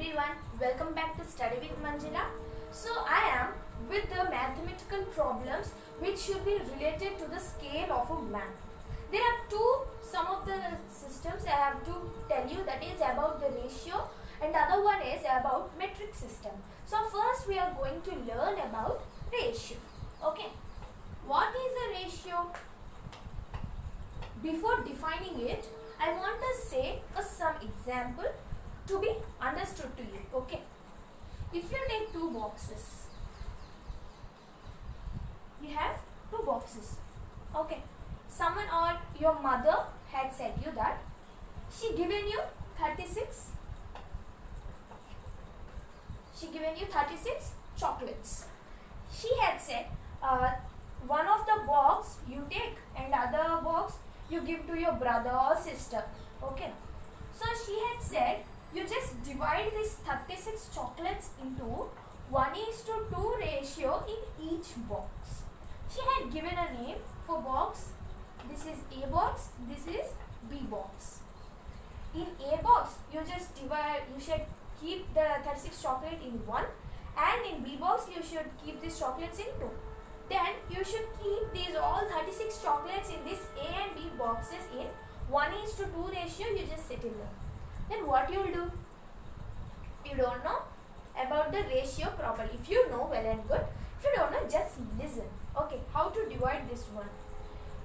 everyone, welcome back to Study with Manjula. So I am with the mathematical problems which should be related to the scale of a man. There are some of the systems I have to tell you, that is about the ratio, and other one is about metric system. So first we are going to learn about ratio. Okay, what is a ratio? Before defining it, I want to say some example to be understood to you. Okay, if you take two boxes, you have two boxes. Okay, someone or your mother had said you that she given you 36 chocolates. She had said one of the box you take and other box you give to your brother or sister. Okay, so she had said you just divide these 36 chocolates into 1:2 ratio in each box. She had given a name for box. This is A box, this is B box. In A box you just divide, you should keep the 36 chocolate in one, and in B box you should keep these chocolates in two. Then you should keep these all 36 chocolates in this A and B boxes in 1:2 ratio. You just settle them. Then what you will do? You don't know about the ratio properly. If you know, well and good. If you don't know, just listen. Okay, how to divide this one?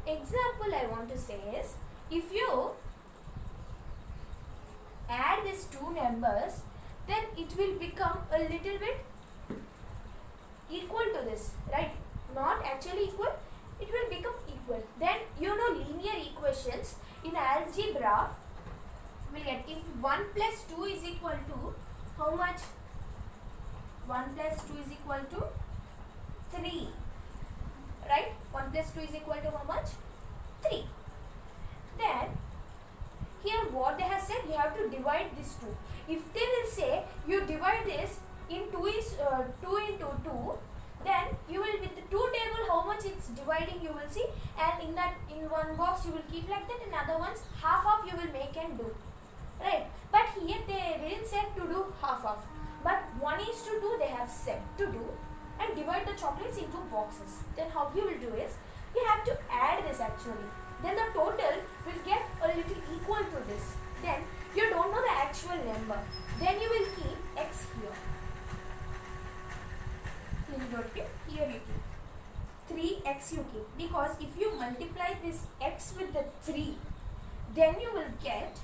Example I want to say is, if you add these two numbers, then it will become a little bit equal to this, right? Not actually equal, it will become equal. Then you know linear equations in algebra will get, if 1 plus 2 is equal to how much? 1 plus 2 is equal to 3, right? 1 plus 2 is equal to how much? 3. Then here what they have said, you have to divide these two. If they will say you divide this in 2 into 2, then you will, with the 2 table, how much it's dividing you will see, and in one box you will keep like that, and other ones half of you will make and do, right? But here they didn't say to do half of, but 1:2 they have said to do, and divide the chocolates into boxes. Then how you will do is, you have to add this actually. Then the total will get a little equal to this. Then you don't know the actual number. Then you will keep x here. Here you don't keep, here you keep. 3x you keep. Because if you multiply this x with the 3, then you will get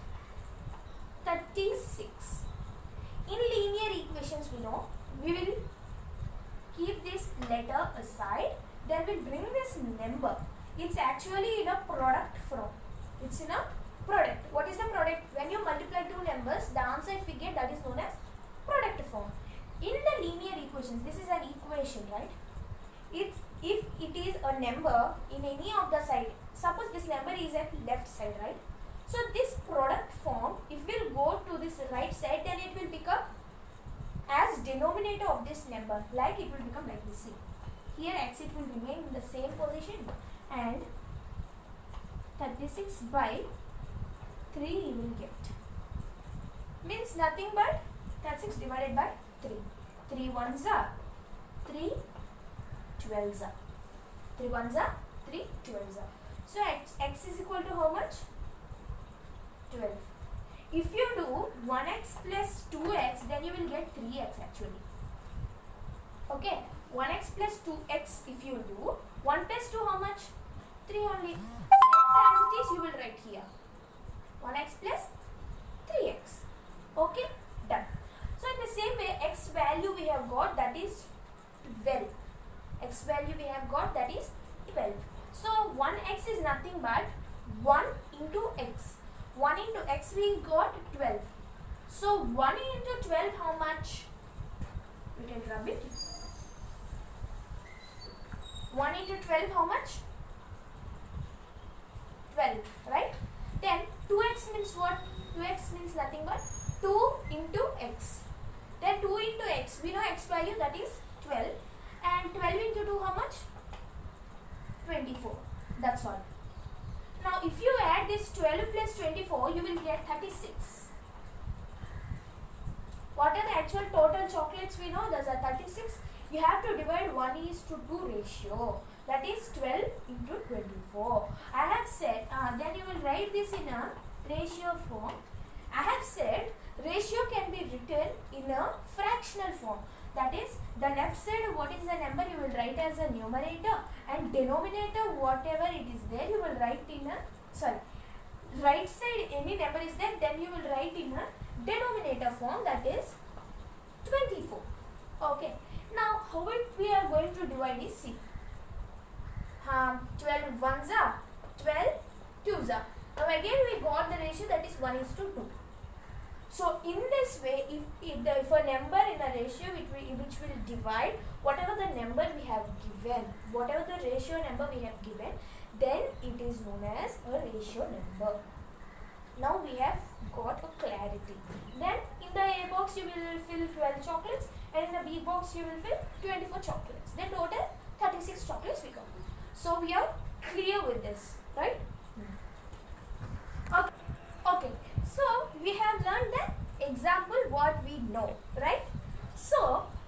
36. In linear equations we know, we will keep this letter aside, then we bring this number. It's actually in a product form. It's in a product. What is the product? When you multiply two numbers, the answer if we get, that is known as product form. In the linear equations, this is an equation, right? If it is a number in any of the side, suppose this number is at left side, right? So this product form, if we'll go to this right side, then it will become as denominator of this number, like it will become like this. See, here x, it will remain in the same position, and 36 by 3 you will get. Means nothing but 36 divided by 3. 3 ones are 3 12s are. 3 ones are 3 12s are. So x is equal to how much? 12. If you do 1x plus 2x, then you will get 3x actually. Okay, 1x plus 2x if you do, 1 plus 2 how much? 3 only. X as it is you will write here. 1x plus 3x. Okay, done. So in the same way, x value we have got, that is 12. X value we have got, that is 12. So 1x is nothing but 1 into x. 1 into x we got 12. So 1 into 12 how much? We can rub it. 1 into 12 how much? 12, right? Then 2x means what? 2x means nothing but 2 into x. Then 2 into x, we know x value, that is 12. And 12 into 2 how much? 24. That's all. Now if you add this 12 plus 24, you will get 36. what are the actual total chocolates we know? Those are 36. You have to divide 1:2 ratio. That is 12 into 24. I have said, then you will write this in a ratio form. I have said ratio can be written in a fractional form. That is, the left side, what is the number, you will write as a numerator, and denominator, whatever it is there, you will write in a, right side any number is there, then you will write in a denominator form, that is 24. Okay. Now, how we are going to divide is, see. 12 ones are 12 twos are. Now again we got the ratio, that is 1:2. So in this way, if a number in a ratio which will divide whatever the number we have given, whatever the ratio number we have given, then it is known as a ratio number. Now we have got a clarity. Then in the A box you will fill 12 chocolates, and in the B box you will fill 24 chocolates. Then total 36 chocolates will come. So we are clear with this, right? Okay. So we have learned the example what we know, right? So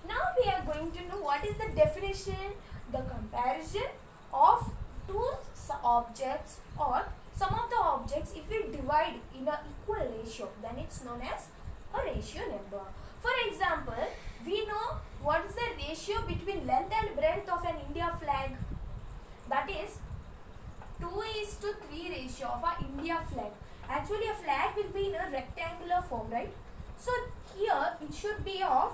now we are going to know what is the definition, the comparison of two objects or some of the objects. If we divide in an equal ratio, then it's known as a ratio number. For example, we know what is the ratio between length and breadth of an India flag. That is 2:3 ratio of our India flag. Actually, a flag will be in a rectangular form, right? So here it should be of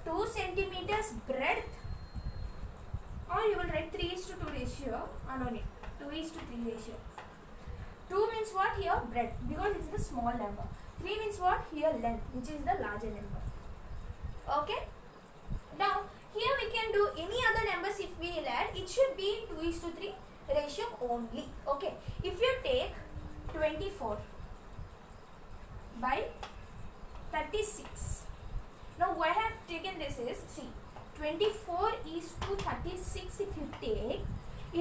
2 centimeters breadth, or you will write 3:2 ratio. No need, 2:3 ratio. 2 means what here? Breadth, because it's the small number. 3 means what? Here length, which is the larger number. Okay. Now here we can do any other numbers. If we will add, it should be 2:3 ratio only. Okay. If you take 24 by 36. Now what I have taken this is, see, 24:36 if you take,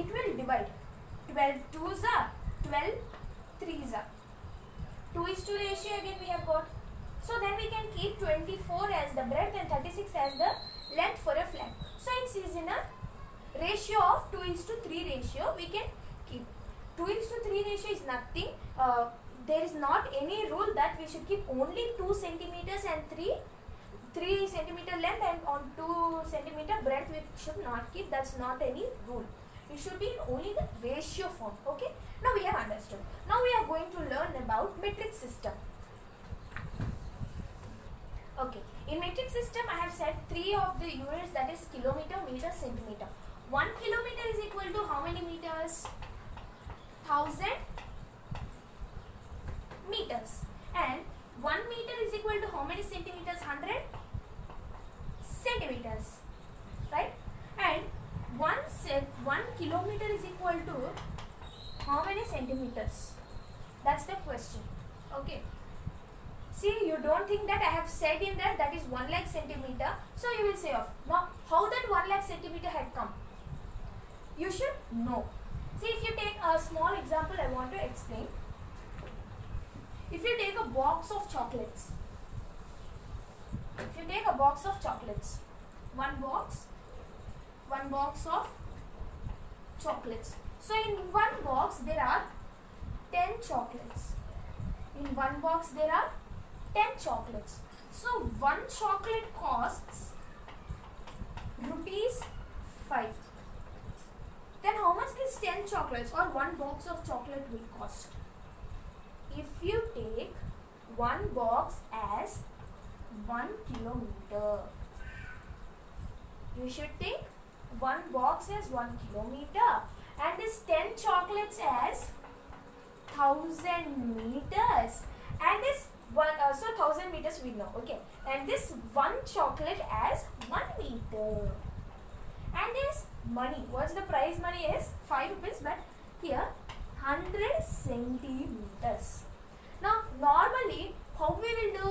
it will divide. 12 twos are 12 threes are. 2:2 ratio again we have got. So then we can keep 24 as the breadth and 36 as the length for a flag. So it is in a ratio of 2:3 ratio we can keep. 2:3 ratio is nothing. There is not any rule that we should keep only 2 centimeters and 3 centimeter length, and on 2 centimeter breadth we should not keep. That's not any rule. It should be only the ratio form. Okay. Now we have understood. Now we are going to learn about metric system. Okay. In metric system, I have said 3 of the units, that is kilometer, meter, centimeter. 1 kilometer is equal to how many meters? 1000 meters. And 1 meter is equal to how many centimeters? 100 centimeters. Right? And 1 kilometer is equal to how many centimeters? That's the question. Okay. See, you don't think that I have said in that is 1 lakh centimeter. So you will say off. Now, how that 1 lakh centimeter had come? You should know. See, if you take a small example, I want to explain. If you take a box of chocolates. If you take a box of chocolates. One box of chocolates. So in one box there are 10 chocolates. In one box there are 10 chocolates. So one chocolate costs ₹5. Then how much is 10 chocolates or one box of chocolate will cost? If you take one box as 1 kilometer, you should take one box as 1 kilometer, and this 10 chocolates as 1000 meters, and this one so 1000 meters we know, okay, and this one chocolate as 1 meter. And this money, what's the price money is? 5 rupees, but here 100 centimeters. Now normally how we will do,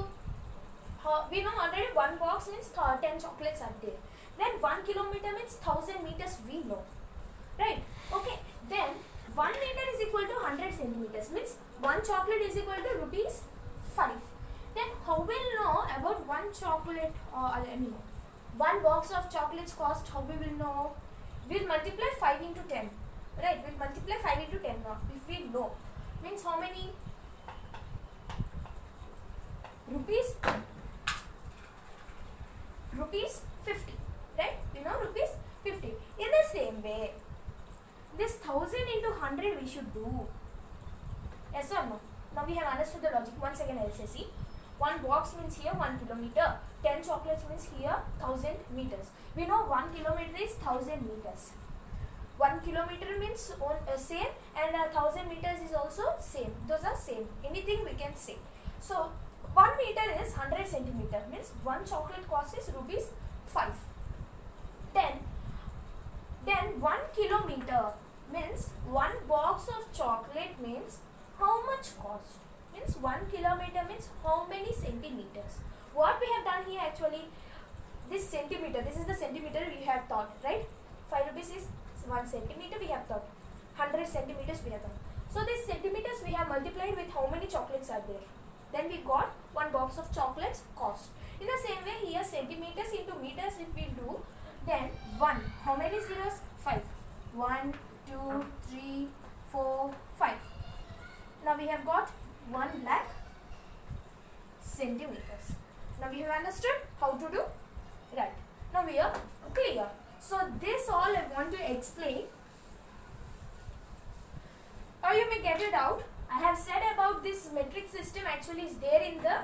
we know already one box means 10 chocolates are there. Then 1 kilometer means 1000 meters we know, right? Okay, then 1 meter is equal to 100 centimeters, means 1 chocolate is equal to rupees 5. Then how will know about 1 chocolate, one box of chocolates cost, how we will know? We'll multiply 5 into 10. Right, we'll multiply 5 into 10 now. If we know, means how many? Rupees 50. Right, you know, rupees 50. In the same way, this 1000 into 100 we should do. Yes or no? Now we have understood the logic. Once again I'll say, see, 1 box means here 1 kilometer, 10 chocolates means here 1000 meters. We know 1 kilometer is 1000 meters. 1 kilometer means same, and 1000 meters is also same. Those are same. Anything we can say. So 1 meter is 100 centimeter, means 1 chocolate cost is rupees 5. Then 1 kilometer means 1 box of chocolate means how much cost? Means 1 kilometer means how many centimeters? What we have done here actually, this centimeter, this is the centimeter we have thought, right? 5 rupees is 1 centimeter we have thought. 100 centimeters we have thought. So these centimeters we have multiplied with how many chocolates are there. Then we got 1 box of chocolates cost. In the same way here, centimeters into meters if we do, then 1. How many zeros? 5. 1, 2, 3, 4, 5. Now we have got 1 lakh centimeters. Now we have understood how to do? Right. Now we are clear. So this all I want to explain. Or you may get it out. I have said about this metric system actually is there in the,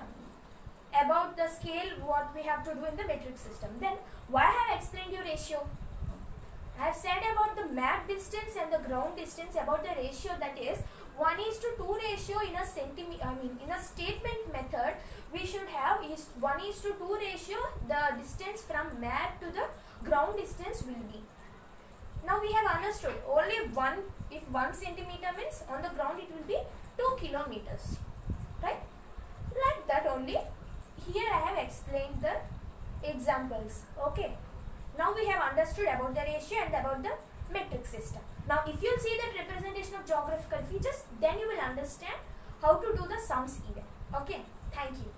about the scale what we have to do in the metric system. Then why I have explained you ratio? I have said about the map distance and the ground distance, about the ratio, that is 1:2 ratio in a in a statement method we should have is 1:2 ratio. The distance from map to the ground distance will be. Now we have understood only 1, if 1 centimeter means on the ground it will be 2 kilometers, right? Like that only. Here I have explained the examples. Okay. Now we have understood about the ratio and about the metric system. Now if you see the representation of geographical features, then you will understand how to do the sums even. Okay. Thank you.